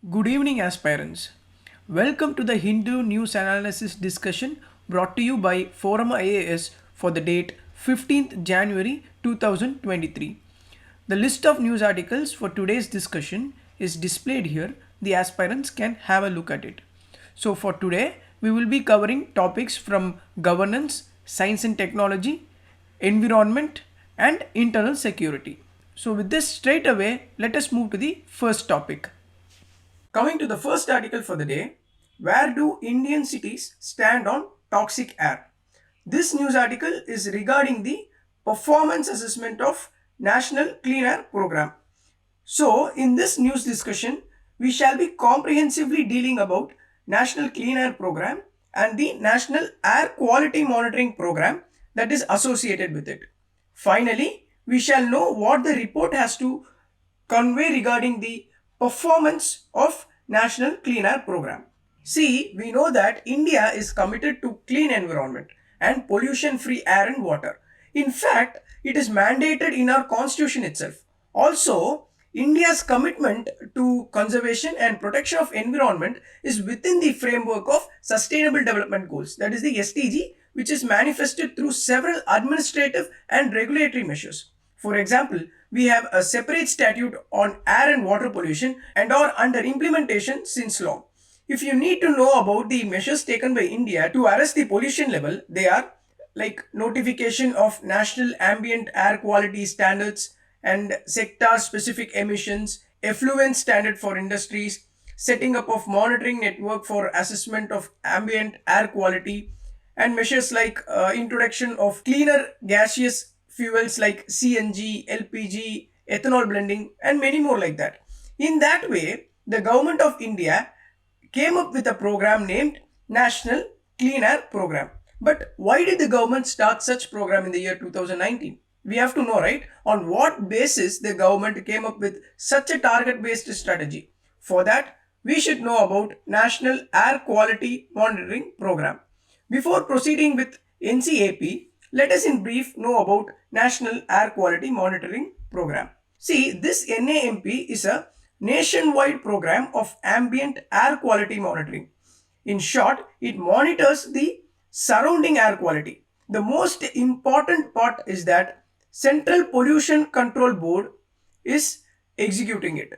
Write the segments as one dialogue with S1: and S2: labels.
S1: Good evening, aspirants. Welcome to the Hindu News Analysis discussion brought to you by ForumIAS for the date 15th January 2023. The list of news articles for today's discussion is displayed here. The aspirants can have a look at it. So for today, we will be covering topics from governance, science and technology, environment, and internal security. So with this straight away, let us move to the first topic. Coming to the first article for the day, where do Indian cities stand on toxic air? This news article is regarding the performance assessment of National Clean Air Program. So, in this news discussion, we shall be comprehensively dealing about National Clean Air Program and the National Air Quality Monitoring Program that is associated with it. Finally, we shall know what the report has to convey regarding the performance of National Clean Air Program. See, we know that India is committed to clean environment and pollution-free air and water. In fact, it is mandated in our constitution itself. Also, India's commitment to conservation and protection of environment is within the framework of Sustainable Development Goals, that is the SDG, which is manifested through several administrative and regulatory measures. For example, we have a separate statute on air and water pollution and are under implementation since long. If you need to know about the measures taken by India to arrest the pollution level, they are like notification of national ambient air quality standards and sector-specific emissions, effluent standard for industries, setting up of monitoring network for assessment of ambient air quality, and measures like introduction of cleaner gaseous fuels like CNG, LPG, ethanol blending, and many more like that. In that way, the government of India came up with a program named National Clean Air Program. But why did the government start such program in the year 2019? We have to know, right, on what basis the government came up with such a target-based strategy. For that, we should know about National Air Quality Monitoring Program. Before proceeding with NCAP, let us in brief know about National Air Quality Monitoring Program. See, this NAMP is a nationwide program of ambient air quality monitoring. In short, it monitors the surrounding air quality. The most important part is that Central Pollution Control Board is executing it.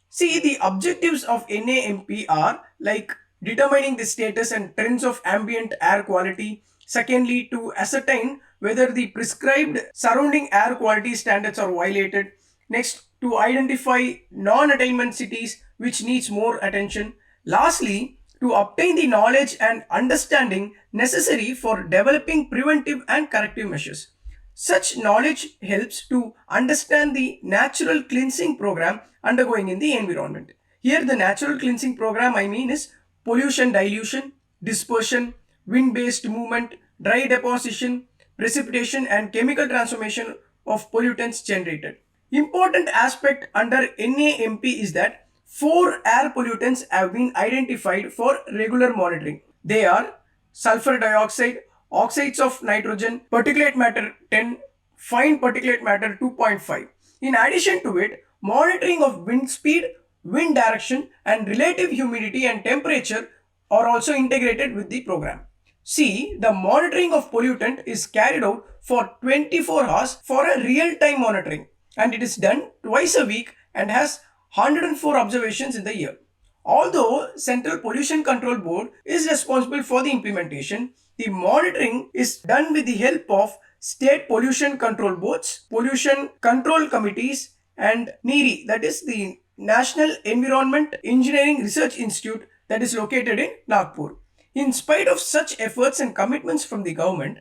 S1: See, the objectives of NAMP are like determining the status and trends of ambient air quality. Secondly, to ascertain whether the prescribed surrounding air quality standards are violated. Next, to identify non-attainment cities which needs more attention. Lastly, to obtain the knowledge and understanding necessary for developing preventive and corrective measures. Such knowledge helps to understand the natural cleansing program undergoing in the environment. Here the natural cleansing program I mean is pollution dilution, dispersion, wind-based movement, dry deposition, precipitation and chemical transformation of pollutants generated. Important aspect under NAMP is that 4 air pollutants have been identified for regular monitoring. They are sulfur dioxide, oxides of nitrogen, particulate matter 10, fine particulate matter 2.5. In addition to it, monitoring of wind speed, wind direction and relative humidity and temperature are also integrated with the program. See, the monitoring of pollutant is carried out for 24 hours for a real-time monitoring and it is done twice a week and has 104 observations in the year. Although Central Pollution Control Board is responsible for the implementation, the monitoring is done with the help of state pollution control boards, pollution control committees and NEERI, that is the National Environment Engineering Research Institute that is located in Nagpur. In spite of such efforts and commitments from the government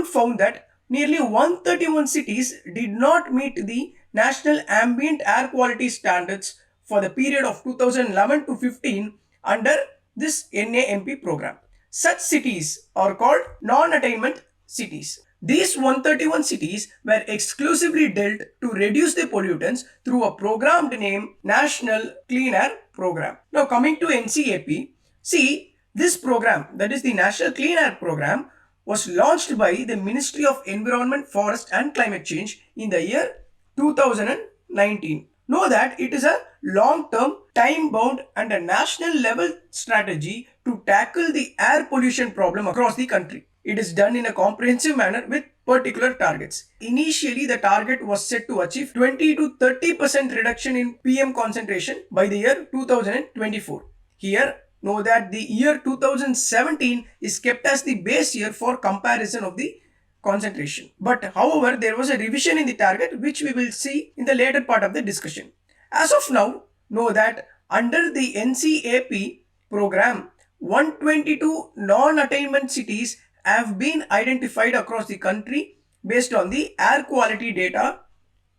S1: found that nearly 131 cities did not meet the National Ambient Air Quality Standards for the period of 2011 to 15 under this NAMP program. Such cities are called non-attainment cities. These 131 cities were exclusively dealt to reduce the pollutants through a program named National Clean Air Program. Now coming to NCAP, see, This program, that is the National Clean Air Program, was launched by the Ministry of Environment, Forest and Climate Change in the year 2019. Know that it is a long-term, time-bound and a national level strategy to tackle the air pollution problem across the country. It is done in a comprehensive manner with particular targets. Initially, the target was set to achieve 20 to 30% reduction in PM concentration by the year 2024. Here, know that the year 2017 is kept as the base year for comparison of the concentration. But however, there was a revision in the target which we will see in the later part of the discussion. As of now, know that under the NCAP program, 122 non-attainment cities have been identified across the country based on the air quality data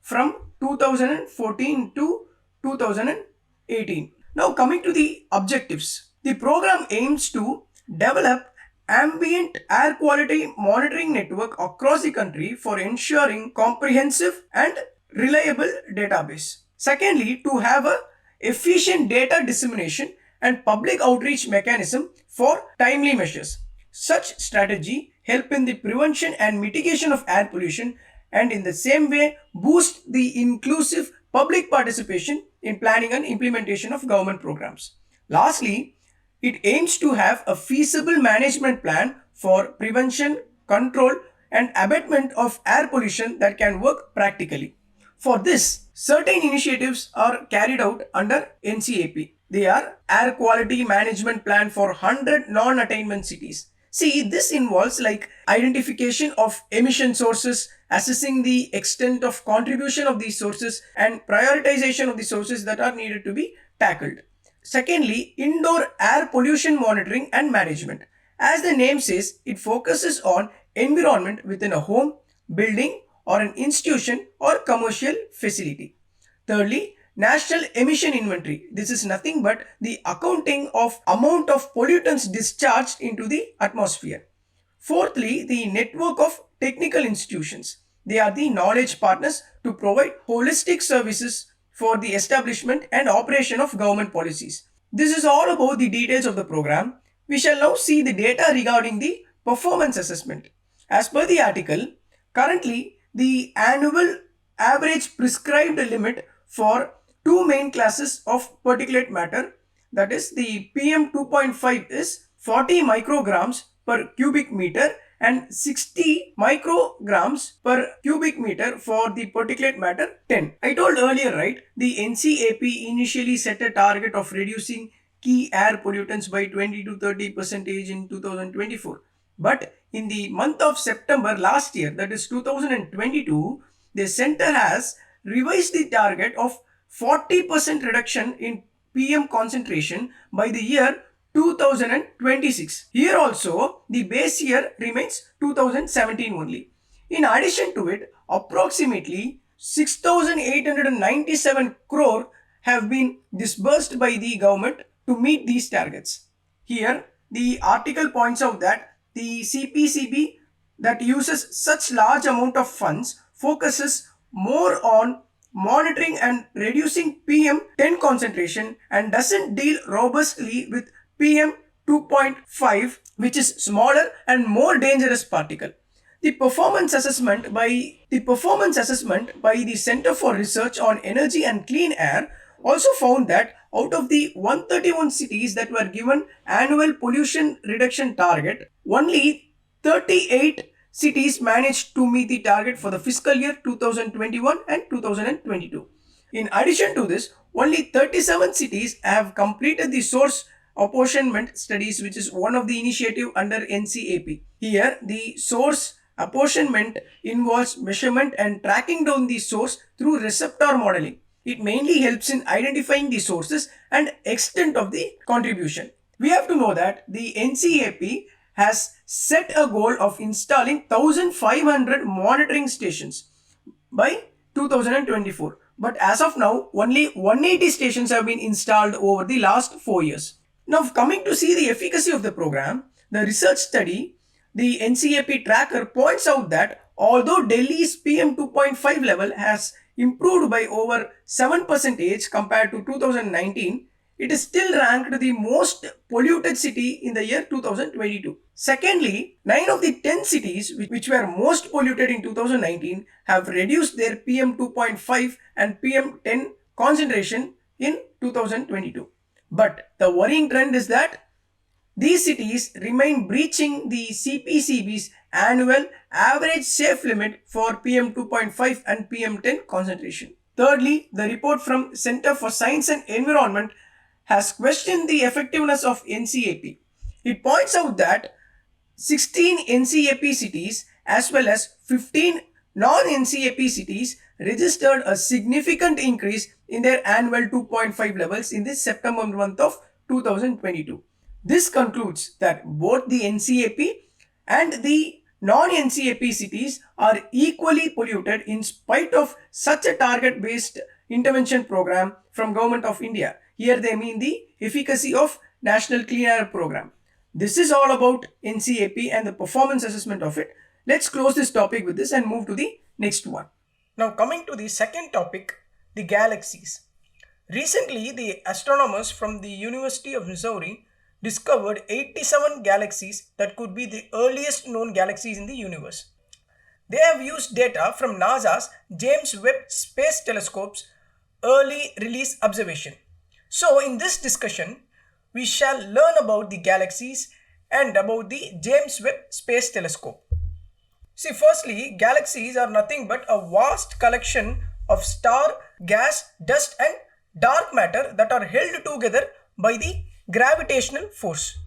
S1: from 2014 to 2018. Now coming to the objectives. The program aims to develop ambient air quality monitoring network across the country for ensuring comprehensive and reliable database. Secondly, to have a efficient data dissemination and public outreach mechanism for timely measures. Such strategy help in the prevention and mitigation of air pollution and in the same way boost the inclusive public participation in planning and implementation of government programs. Lastly, it aims to have a feasible management plan for prevention, control and abatement of air pollution that can work practically. For this, certain initiatives are carried out under NCAP. They are Air Quality Management Plan for 100 non-attainment cities. See, this involves like identification of emission sources, assessing the extent of contribution of these sources and prioritization of the sources that are needed to be tackled. Secondly, indoor air pollution monitoring and management. As the name says, it focuses on environment within a home, building or an institution or commercial facility. Thirdly, National Emission Inventory. This is nothing but the accounting of amount of pollutants discharged into the atmosphere. Fourthly, the network of technical institutions. They are the knowledge partners to provide holistic services for the establishment and operation of government policies. This is all about the details of the program. We shall now see the data regarding the performance assessment. As per the article, currently the annual average prescribed limit for two main classes of particulate matter, that is the PM 2.5 is 40 micrograms per cubic meter and 60 micrograms per cubic meter for the particulate matter 10. I told earlier, right, the NCAP initially set a target of reducing key air pollutants by 20 to 30% in 2024. But in the month of September last year, that is 2022, the center has revised the target of 40% reduction in PM concentration by the year 2026. Here also, the base year remains 2017 only. In addition to it, approximately 6,897 crore have been disbursed by the government to meet these targets. Here, the article points out that the CPCB that uses such large amount of funds focuses more on monitoring and reducing PM 10 concentration and doesn't deal robustly with PM 2.5, which is smaller and more dangerous particle. The performance assessment by the Center for Research on Energy and Clean Air also found that out of the 131 cities that were given annual pollution reduction target, only 38 cities managed to meet the target for the fiscal year 2021 and 2022. In addition to this, only 37 cities have completed the source apportionment studies, which is one of the initiative under NCAP. Here, the source apportionment involves measurement and tracking down the source through receptor modeling. It mainly helps in identifying the sources and extent of the contribution. We have to know that the NCAP has set a goal of installing 1,500 monitoring stations by 2024. But as of now, only 180 stations have been installed over the last 4 years. Now, coming to see the efficacy of the program, the research study, the NCAP tracker points out that although Delhi's PM 2.5 level has improved by over 7% compared to 2019, it is still ranked the most polluted city in the year 2022. Secondly, 9 of the 10 cities which were most polluted in 2019 have reduced their PM 2.5 and PM 10 concentration in 2022. But the worrying trend is that these cities remain breaching the CPCB's annual average safe limit for PM 2.5 and PM 10 concentration. Thirdly, the report from Center for Science and Environment has questioned the effectiveness of NCAP. It points out that 16 NCAP cities as well as 15 non-NCAP cities registered a significant increase in their annual 2.5 levels in the September month of 2022. This concludes that both the NCAP and the non-NCAP cities are equally polluted in spite of such a target-based intervention program from Government of India. Here they mean the efficacy of National Clean Air Program. This is all about NCAP and the performance assessment of it. Let's close this topic with this and move to the next one. Now coming to the second topic, the galaxies. Recently, the astronomers from the University of Missouri discovered 87 galaxies that could be the earliest known galaxies in the universe. They have used data from NASA's James Webb Space Telescope's early release observation. So in this discussion, we shall learn about the galaxies and about the James Webb Space Telescope. See, firstly, galaxies are nothing but a vast collection of star, gas, dust and dark matter that are held together by the gravitational force.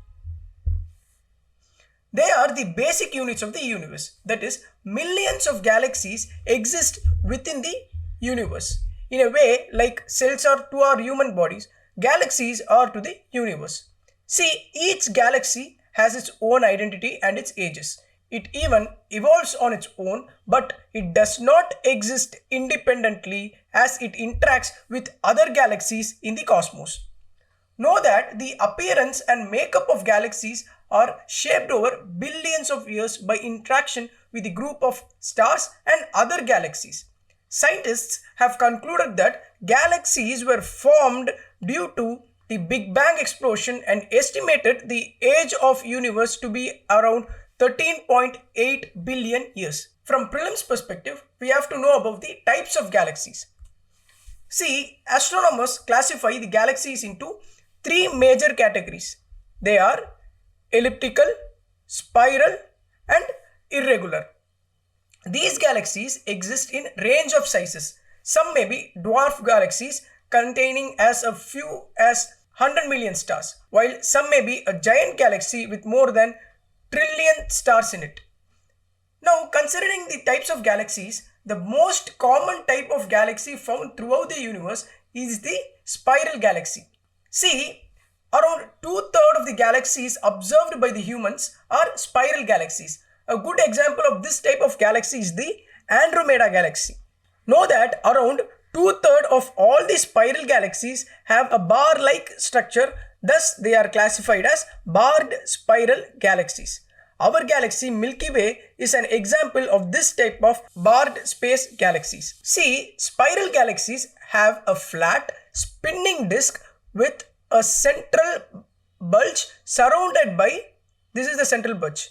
S1: They are the basic units of the universe. That is, millions of galaxies exist within the universe. In a way, like cells are to our human bodies, galaxies are to the universe. See, each galaxy has its own identity and its ages. It even evolves on its own, but it does not exist independently as it interacts with other galaxies in the cosmos. Know that the appearance and makeup of galaxies are shaped over billions of years by interaction with a group of stars and other galaxies. Scientists have concluded that galaxies were formed due to the Big Bang explosion and estimated the age of universe to be around 13.8 billion years. From prelims perspective, we have to know about the types of galaxies. See, astronomers classify the galaxies into three major categories. They are elliptical, spiral and irregular. These galaxies exist in range of sizes. Some may be dwarf galaxies containing as few as 100 million stars, while some may be a giant galaxy with more than trillion stars in it. Now, considering the types of galaxies, the most common type of galaxy found throughout the universe is the spiral galaxy. See, around 2/3 of the galaxies observed by the humans are spiral galaxies. A good example of this type of galaxy is the Andromeda galaxy. Know that around 2/3 of all the spiral galaxies have a bar-like structure, thus they are classified as barred spiral galaxies. Our galaxy Milky Way is an example of this type of barred space galaxies. See, spiral galaxies have a flat spinning disk with a central bulge surrounded by, this is the central bulge.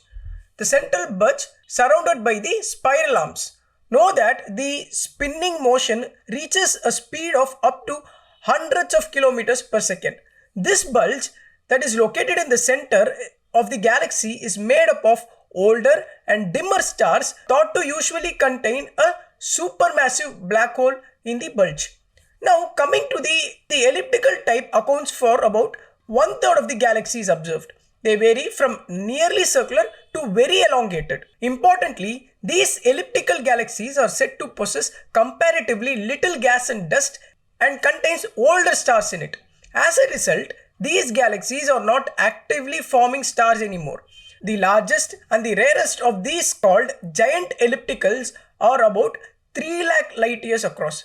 S1: The central bulge surrounded by the spiral arms. Know that the spinning motion reaches a speed of up to hundreds of kilometers per second. This bulge that is located in the center of the galaxy is made up of older and dimmer stars thought to usually contain a supermassive black hole in the bulge. Now coming to the elliptical type accounts for about 1/3 of the galaxies observed. They vary from nearly circular to very elongated. Importantly, these elliptical galaxies are said to possess comparatively little gas and dust and contains older stars in it. As a result, these galaxies are not actively forming stars anymore. The largest and the rarest of these, called giant ellipticals, are about 3 lakh light years across.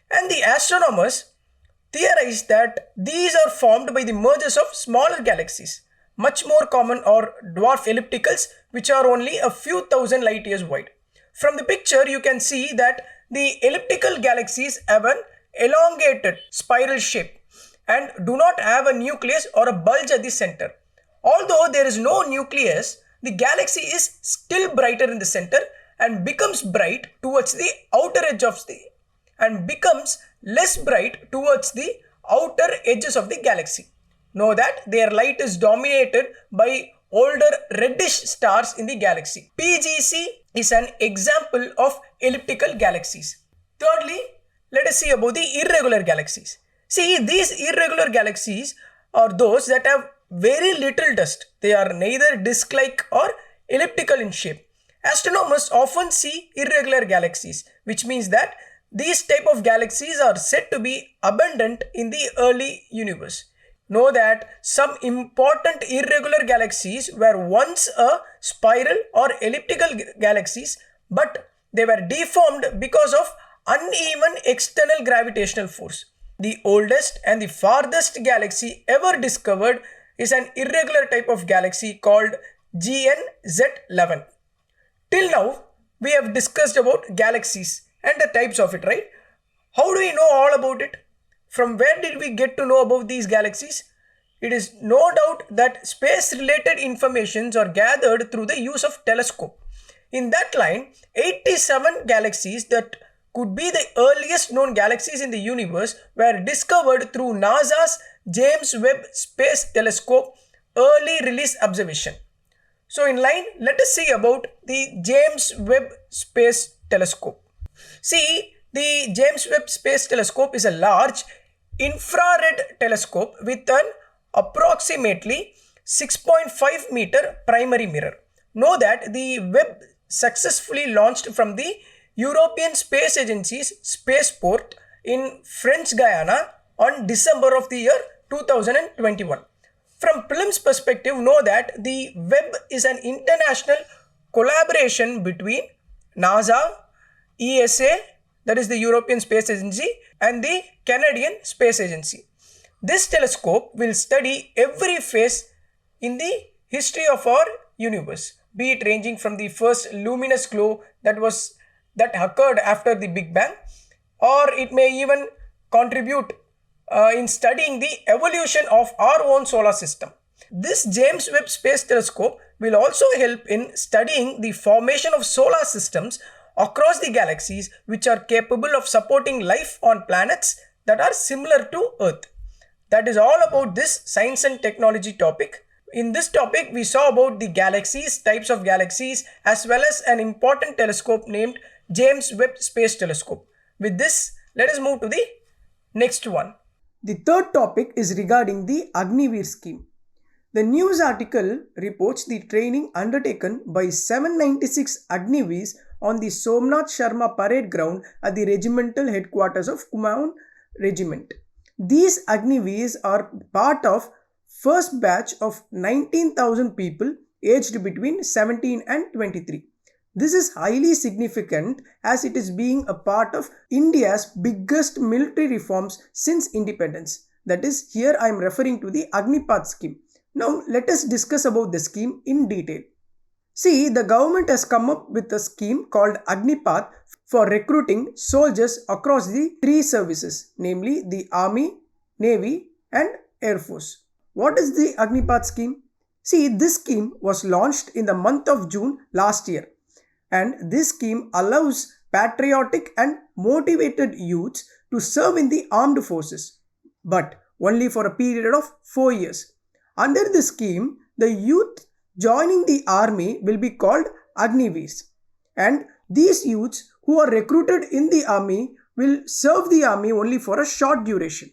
S1: And the astronomers theorize that these are formed by the mergers of smaller galaxies. Much more common are dwarf ellipticals, which are only a few thousand light years wide. From the picture, you can see that the elliptical galaxies have an elongated spiral shape. and do not have a nucleus or a bulge at the center. Although there is no nucleus, the galaxy is still brighter in the center and becomes bright towards the outer edge of the and becomes less bright towards the outer edges of the galaxy. Know that their light is dominated by older reddish stars in the galaxy. PGC is an example of elliptical galaxies. Thirdly, let us see about the irregular galaxies. See, these irregular galaxies are those that have very little dust. They are neither disk-like or elliptical in shape. Astronomers often see irregular galaxies, which means that these type of galaxies are said to be abundant in the early universe. Know that some important irregular galaxies were once a spiral or elliptical galaxies, but they were deformed because of uneven external gravitational force. The oldest and the farthest galaxy ever discovered is an irregular type of galaxy called GNZ11. Till now, we have discussed about galaxies and the types of it, right? How do we know all about it? From where did we get to know about these galaxies? It is no doubt that space-related informations are gathered through the use of telescope. In that line, 87 galaxies that could be the earliest known galaxies in the universe were discovered through NASA's James Webb Space Telescope early release observation. So in line, let us see about the James Webb Space Telescope. See, the James Webb Space Telescope is a large infrared telescope with an approximately 6.5 meter primary mirror. Know that the Webb successfully launched from the European Space Agency's spaceport in French Guiana on December of the year 2021. From Prelims perspective, know that the Webb is an international collaboration between NASA, ESA, that is the European Space Agency, and the Canadian Space Agency. This telescope will study every phase in the history of our universe, be it ranging from the first luminous glow that occurred after the Big Bang, or it may even contribute in studying the evolution of our own solar system. This James Webb Space Telescope will also help in studying the formation of solar systems across the galaxies, which are capable of supporting life on planets that are similar to Earth. That is all about this science and technology topic. In this topic, we saw about the galaxies, types of galaxies, as well as an important telescope named James Webb Space Telescope. With this, let us move to the next one. The third topic is regarding the Agnipath Scheme. The news article reports the training undertaken by 796 Agnivis on the Somnath Sharma Parade Ground at the regimental headquarters of Kumaon Regiment. These Agnivis are part of first batch of 19,000 people aged between 17 and 23. This is highly significant as it is being a part of India's biggest military reforms since independence. That is, here I am referring to the Agnipath Scheme. Now let us discuss about the scheme in detail. See, the government has come up with a scheme called Agnipath for recruiting soldiers across the three services, namely the Army, Navy and Air Force. What is the Agnipath scheme? See, this scheme was launched in the month of June last year, and this scheme allows patriotic and motivated youths to serve in the armed forces, but only for a period of 4 years. Under this scheme, the youth joining the army will be called Agnivis, and these youths who are recruited in the army will serve the army only for a short duration.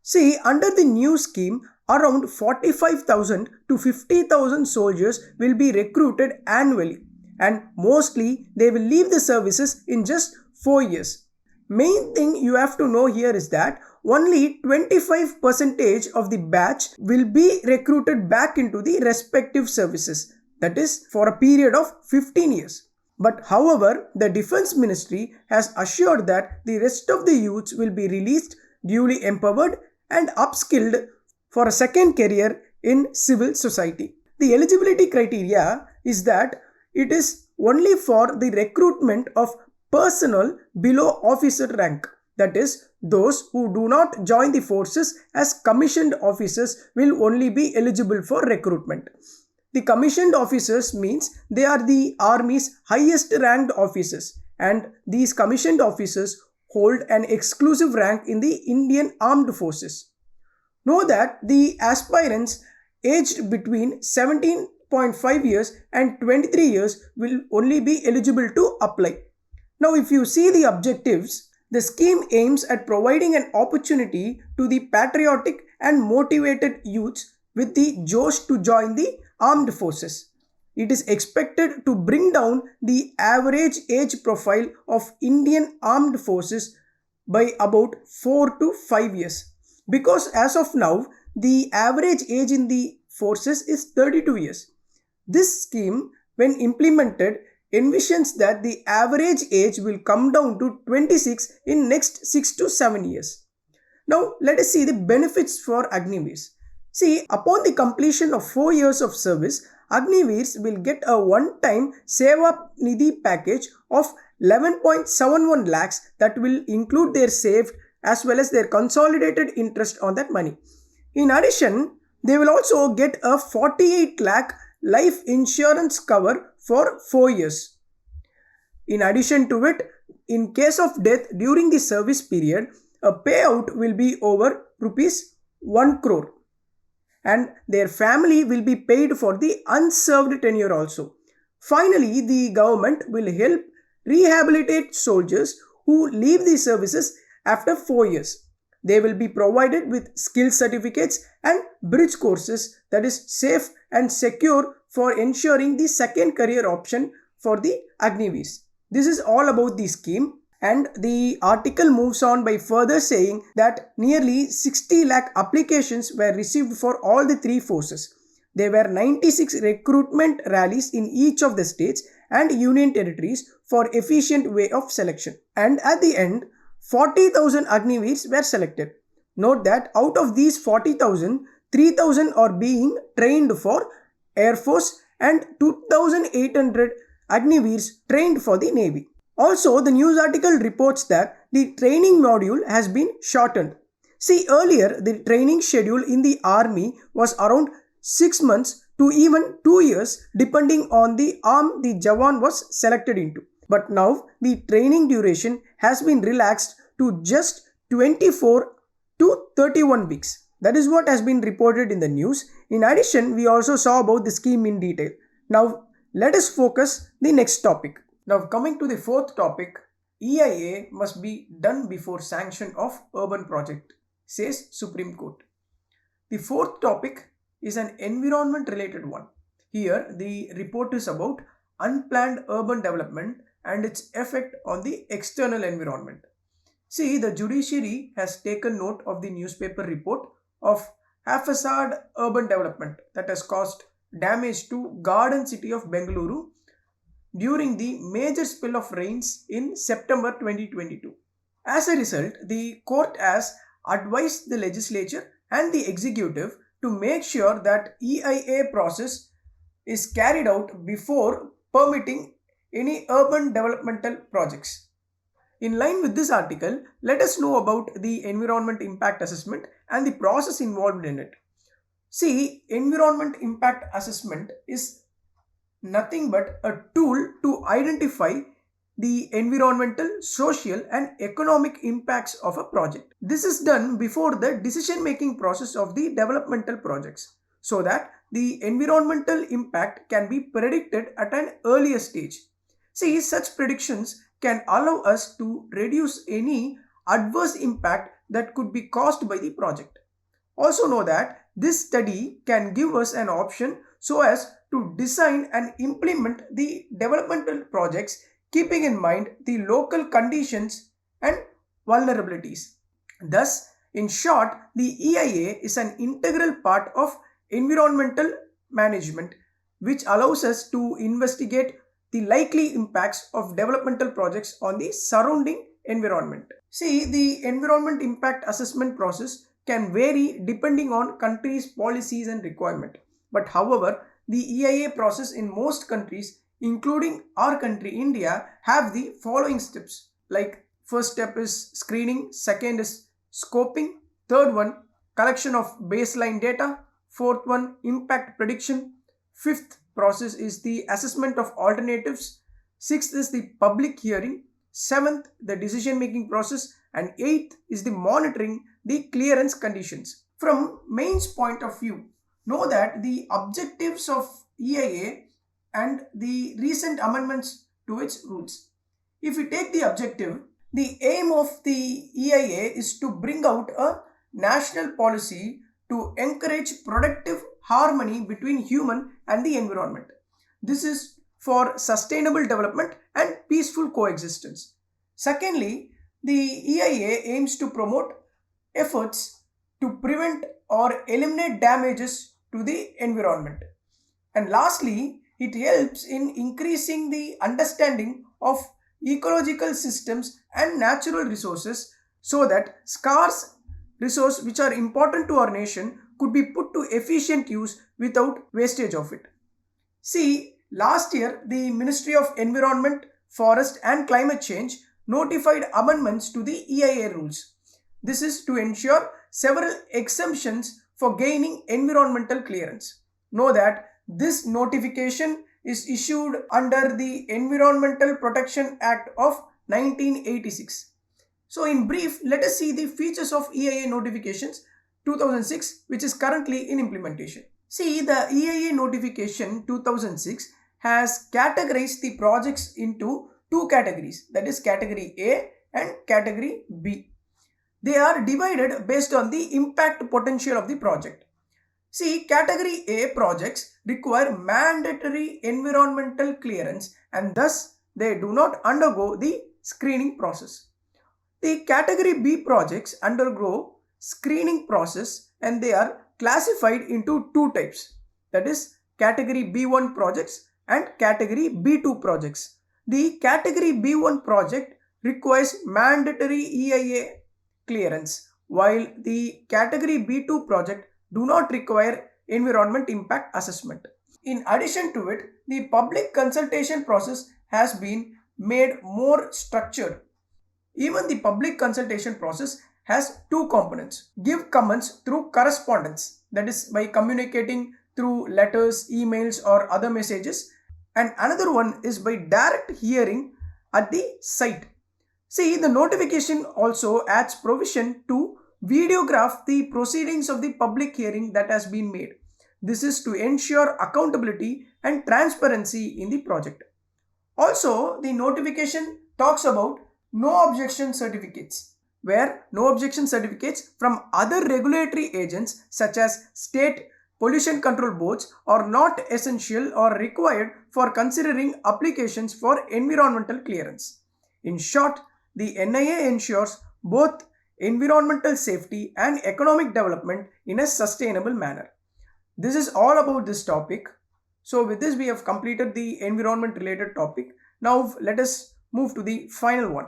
S1: See, under the new scheme, around 45,000 to 50,000 soldiers will be recruited annually, and mostly they will leave the services in just 4 years. Main thing you have to know here is that only 25% of the batch will be recruited back into the respective services, that is for a period of 15 years. But however, the Defense Ministry has assured that the rest of the youths will be released, duly empowered and upskilled for a second career in civil society. The eligibility criteria is that it is only for the recruitment of personnel below officer rank, that is Those who do not join the forces as commissioned officers will only be eligible for recruitment. The commissioned officers means they are the army's highest ranked officers, and these commissioned officers hold an exclusive rank in the Indian Armed Forces. Know that the aspirants aged between 17.5 years and 23 years will only be eligible to apply. Now, if you see the objectives, the scheme aims at providing an opportunity to the patriotic and motivated youths with the josh to join the armed forces. It is expected to bring down the average age profile of Indian armed forces by about 4 to 5 years. Because as of now, the average age in the forces is 32 years. This scheme, when implemented, envisions that the average age will come down to 26 in next 6 to 7 years. Now, let us see the benefits for Agniveers. See, upon the completion of 4 years of service, Agniveers will get a one-time Seva Nidhi package of 11.71 lakhs that will include their saved as well as their consolidated interest on that money. In addition, they will also get a 48 lakh life insurance cover for 4 years. In addition to it, in case of death during the service period, a payout will be over rupees 1 crore. And their family will be paid for the unserved tenure also. Finally, the government will help rehabilitate soldiers who leave the services after 4 years. They will be provided with skill certificates and bridge courses that is safe and secure for ensuring the second career option for the Agniveers. This is all about the scheme, and the article moves on by further saying that nearly 60 lakh applications were received for all the three forces. There were 96 recruitment rallies in each of the states and union territories for efficient way of selection. And at the end, 40,000 Agniveers were selected. Note that out of these 40,000, 3,000 are being trained for Air Force and 2,800 Agniveers trained for the Navy. Also, the news article reports that the training module has been shortened. See, earlier the training schedule in the army was around 6 months to even 2 years depending on the arm the Jawan was selected into. But now the training duration has been relaxed to just 24 to 31 weeks. That is what has been reported in the news. In addition, we also saw about the scheme in detail. Now, let us focus the next topic. Now, coming to the fourth topic, EIA must be done before sanction of urban project, says Supreme Court. The fourth topic is an environment related one. Here, the report is about unplanned urban development and its effect on the external environment. See, the judiciary has taken note of the newspaper report of haphazard urban development that has caused damage to Garden City of Bengaluru during the major spill of rains in September 2022. As a result, the court has advised the legislature and the executive to make sure that EIA process is carried out before permitting any urban developmental projects. In line with this article, let us know about the environment impact assessment and the process involved in it. See, environment impact assessment is nothing but a tool to identify the environmental, social and economic impacts of a project. This is done before the decision-making process of the developmental projects so that the environmental impact can be predicted at an earlier stage. See, such predictions can allow us to reduce any adverse impact that could be caused by the project. Also know that this study can give us an option so as to design and implement the developmental projects keeping in mind the local conditions and vulnerabilities. Thus, in short, the EIA is an integral part of environmental management which allows us to investigate the likely impacts of developmental projects on the surrounding environment. See, the environment impact assessment process can vary depending on countries' policies and requirement. But however, the EIA process in most countries, including our country India, have the following steps. Like First step is screening, second is scoping, third one collection of baseline data, fourth one impact prediction, fifth process is the assessment of alternatives, sixth is the public hearing, seventh the decision making process, and eighth is the monitoring the clearance conditions. From mains point of view, know that the objectives of EIA and the recent amendments to its rules. If we take the objective, the aim of the EIA is to bring out a national policy to encourage productive harmony between human and the environment. This is for sustainable development and peaceful coexistence. Secondly, the EIA aims to promote efforts to prevent or eliminate damages to the environment. And lastly, it helps in increasing the understanding of ecological systems and natural resources so that scarce resources which are important to our nation could be put to efficient use without wastage of it. See, last year the Ministry of Environment, Forest and Climate Change notified amendments to the EIA rules. This is to ensure several exemptions for gaining environmental clearance. Know that this notification is issued under the Environmental Protection Act of 1986. So in brief, let us see the features of EIA notifications 2006 which is currently in implementation. See, the EIA notification 2006 has categorized the projects into two categories, that is category A and category B. They are divided based on the impact potential of the project. See, category A projects require mandatory environmental clearance and thus they do not undergo the screening process. The category B projects undergo screening process and they are classified into two types, that is category B1 projects and category B2 projects. The category B1 project requires mandatory EIA clearance while the category B2 project do not require environment impact assessment. In addition to it, the public consultation process has been made more structured. Even the public consultation process has two components. Give comments through correspondence, that is by communicating through letters, emails or other messages, and another one is by direct hearing at the site. See, the notification also adds provision to videograph the proceedings of the public hearing that has been made. This is to ensure accountability and transparency in the project. Also, the notification talks about no objection certificates, where no objection certificates from other regulatory agents such as state pollution control boards are not essential or required for considering applications for environmental clearance. In short, the NIA ensures both environmental safety and economic development in a sustainable manner. This is all about this topic. So with this we have completed the environment related topic. Now let us move to the final one.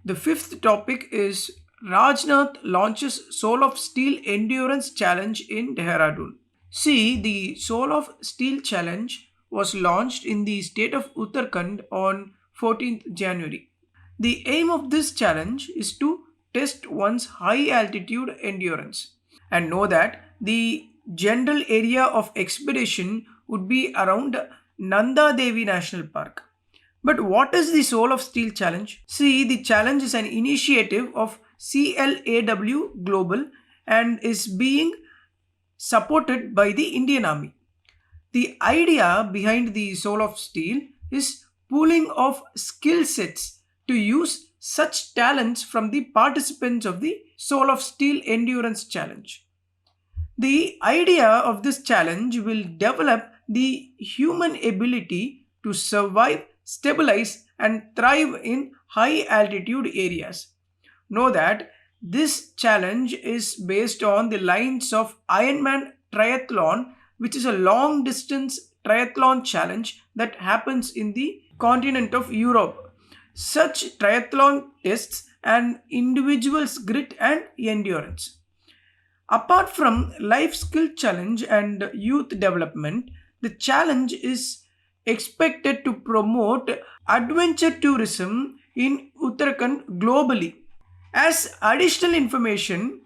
S1: The fifth topic is Rajnath launches Soul of Steel Endurance Challenge in Dehradun. See, the Soul of Steel Challenge was launched in the state of Uttarakhand on 14th January. The aim of this challenge is to test one's high altitude endurance. And know that the general area of expedition would be around Nanda Devi National Park. But what is the Soul of Steel Challenge? See, the challenge is an initiative of CLAW Global and is being supported by the Indian Army. The idea behind the Soul of Steel is pooling of skill sets to use such talents from the participants of the Soul of Steel Endurance Challenge. The idea of this challenge will develop the human ability to survive, stabilize and thrive in high altitude areas. Know that this challenge is based on the lines of Ironman Triathlon, which is a long distance triathlon challenge that happens in the continent of Europe. Such triathlon tests an individual's grit and endurance. Apart from life skill challenge and youth development, the challenge is expected to promote adventure tourism in Uttarakhand globally. As additional information,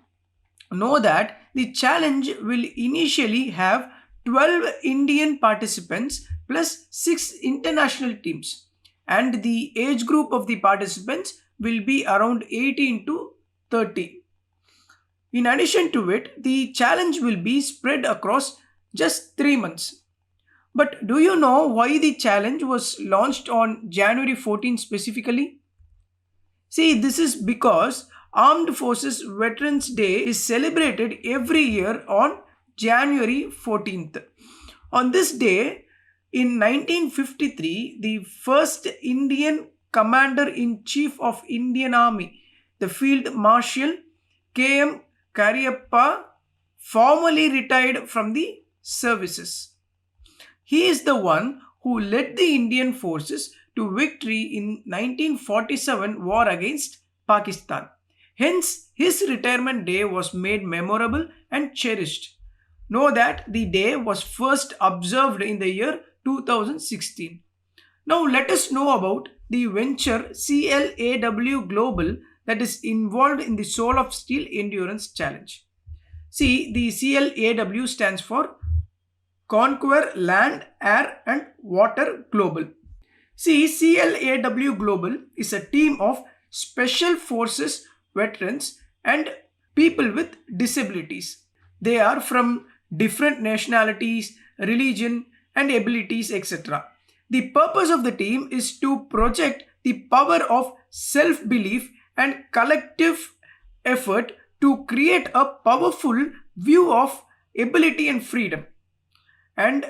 S1: know that the challenge will initially have 12 Indian participants plus 6 international teams, and the age group of the participants will be around 18 to 30. In addition to it, the challenge will be spread across just 3 months. But do you know why the challenge was launched on January 14 specifically? See, this is because Armed Forces Veterans Day is celebrated every year on January 14th. On this day, in 1953, the first Indian Commander-in-Chief of Indian Army, the Field Marshal K.M. Cariappa, formally retired from the services. He is the one who led the Indian forces to victory in 1947 war against Pakistan. Hence, his retirement day was made memorable and cherished. Know that the day was first observed in the year 2016. Now let us know about the venture CLAW Global that is involved in the Soul of Steel Endurance Challenge. See, the CLAW stands for Conquer Land, Air and Water Global. See, CLAW Global is a team of special forces veterans and people with disabilities. They are from different nationalities, religion and abilities, etc. The purpose of the team is to project the power of self-belief and collective effort to create a powerful view of ability and freedom. And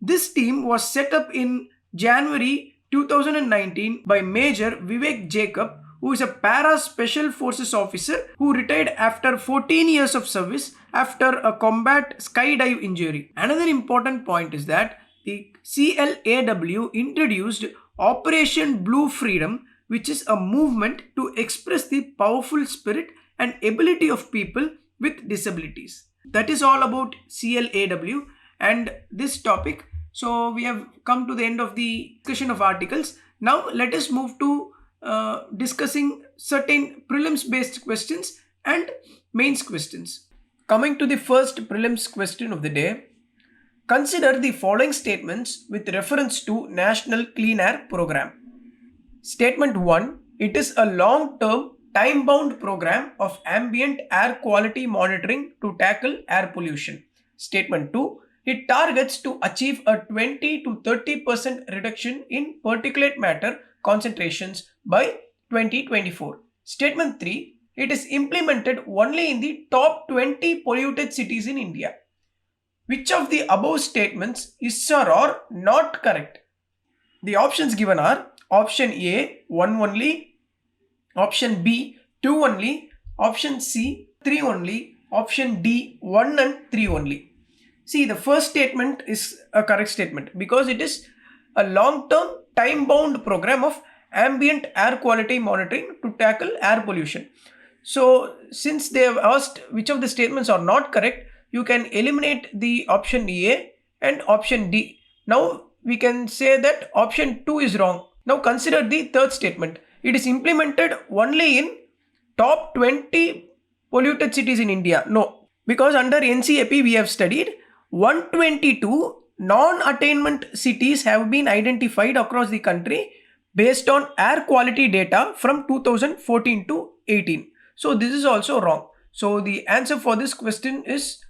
S1: this team was set up in January 2019 by Major Vivek Jacob, who is a para special forces officer who retired after 14 years of service after a combat skydive injury. Another important point is that the CLAW introduced Operation Blue Freedom, which is a movement to express the powerful spirit and ability of people with disabilities. That is all about CLAW and this topic. So we have come to the end of the discussion of articles. Now let us move to discussing certain prelims based questions and mains questions. Coming to the first prelims question of the day, consider the following statements with reference to National Clean Air Program. Statement 1. It is a long-term, time-bound program of ambient air quality monitoring to tackle air pollution. Statement 2. It targets to achieve a 20 to 30% reduction in particulate matter concentrations by 2024. Statement 3. It is implemented only in the top 20 polluted cities in India. Which of the above statements is or not correct? The options given are option A, 1 only, option B, 2 only, option C, 3 only, option D, 1 and 3 only. See, the first statement is a correct statement because it is a long-term, time-bound program of ambient air quality monitoring to tackle air pollution. So, since they have asked which of the statements are not correct, you can eliminate the option A and option D. Now, we can say that option 2 is wrong. Now, consider the third statement. It is implemented only in top 20 polluted cities in India. No, because under NCAP we have studied 122 non-attainment cities have been identified across the country based on air quality data from 2014 to 18. So this is also wrong. So the answer for this question is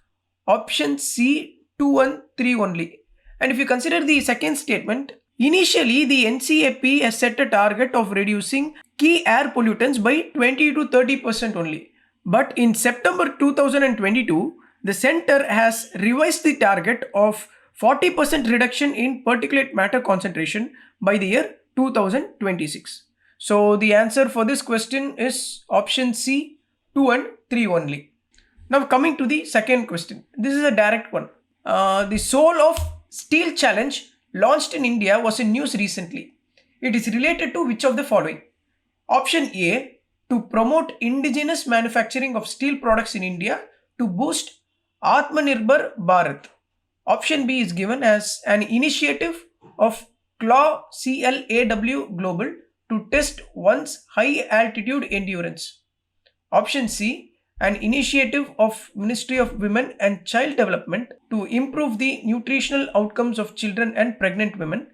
S1: option C, 2 and 3 only. And if you consider the second statement, initially the NCAP has set a target of reducing key air pollutants by 20 to 30% only. But in September 2022, the center has revised the target of 40% reduction in particulate matter concentration by the year 2026. So the answer for this question is option C, 2 and 3 only. Now coming to the second question. This is a direct one. The Soul of Steel Challenge launched in India was in news recently. It is related to which of the following? Option A, to promote indigenous manufacturing of steel products in India to boost Atmanirbhar Bharat. Option B is given as an initiative of CLAW Global to test one's high altitude endurance? Option C, an initiative of Ministry of Women and Child Development to improve the nutritional outcomes of children and pregnant women.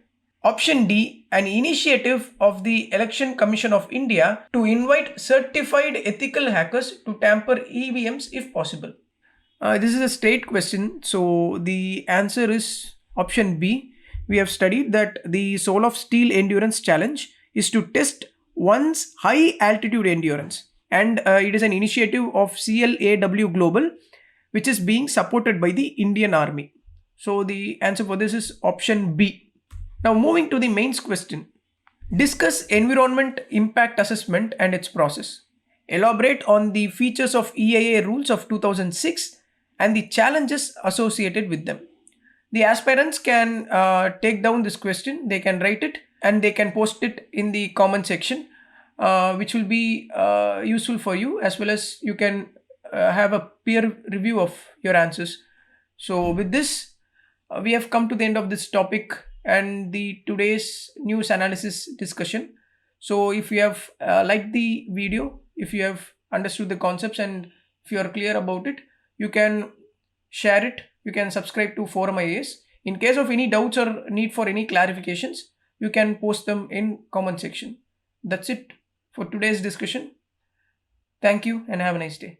S1: Option D, an initiative of the Election Commission of India to invite certified ethical hackers to tamper EVMs if possible. This is a state question, so the answer is option B. We have studied that the Soul of Steel Endurance Challenge is to test one's high altitude endurance, and it is an initiative of CLAW Global, which is being supported by the Indian Army. So the answer for this is option B. Now moving to the mains question. Discuss environment impact assessment and its process. Elaborate on the features of EIA rules of 2006 and the challenges associated with them. The aspirants can take down this question, they can write it and they can post it in the comment section, which will be useful for you, as well as you can have a peer review of your answers. So with this, we have come to the end of this topic and the today's news analysis discussion. So if you have liked the video, if you have understood the concepts, and if you are clear about it, you can share it, you can subscribe to ForumIAS. In case of any doubts or need for any clarifications, you can post them in comment section. That's it for today's discussion. Thank you and have a nice day.